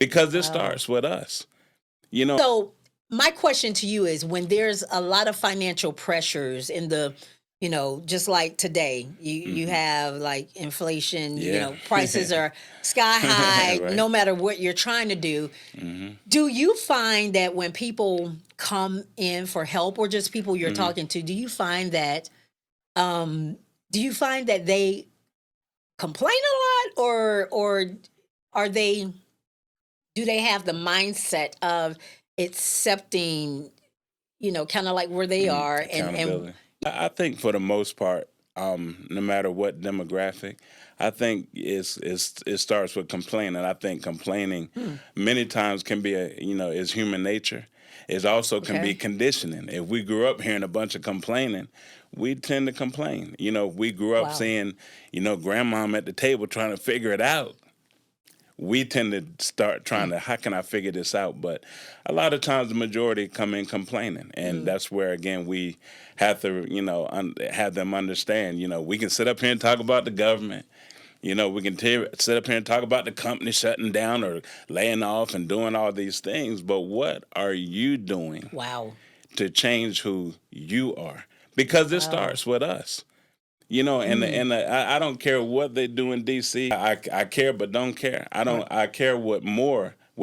because it Wow. starts with us. You know, So my question to you is, when there's a lot of financial pressures in the, just like today, you hmm have like inflation, yeah, prices are sky high, right. no matter what you're trying to do. hmm Do you find that when people come in for help, or just people you're hmm talking to, um do you find that they complain a lot, or are they do they have the mindset of accepting, kind of like where they are, and Accountability. I think for the most part, no matter what demographic, I think it starts with complaining. I think complaining hmm, many times can be is human nature. It also can be okay, conditioning. If we grew up hearing a bunch of complaining, we tend to complain. We grew up wow, seeing, grandmom at the table trying to figure it out. We tend to start trying to, how can I figure this out? But a lot of times the majority come in complaining, and mm, that's where again we have to have them understand. We can sit up here and talk about the government. We can sit up here and talk about the company shutting down or laying off and doing all these things, but what are you doing wow, to change who you are? Because it wow, starts with us. mm, I don't care what they do in D.C. I care but don't care. right, I care what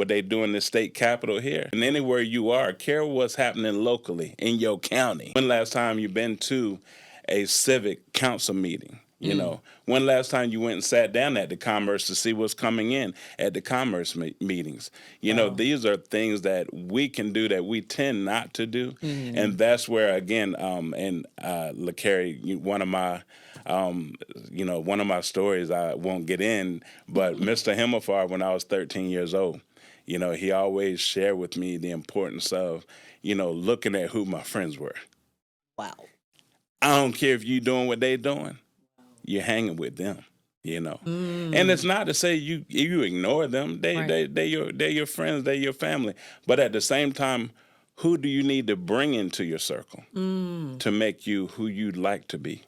they do in the state capitol here. And anywhere you are, care what's happening locally in your county. When last time you been to a civic council meeting? mm, When last time you went and sat down at the Commerce to see what's coming in at the Commerce meetings? wow, These are things that we can do that we tend not to do. And mm, that's where, again, and LaCarrie, one of my stories I won't get in, but Mr. Himmelfarb, when I was 13 years old, he always shared with me the importance of, looking at who my friends were. wow, I don't care if you're doing what they're doing, you're hanging with them. And it's mm, not to say you ignore them. right, They're your friends, they're your family. But at the same time, who do you need to bring into your circle mm. to make you who you'd like to be?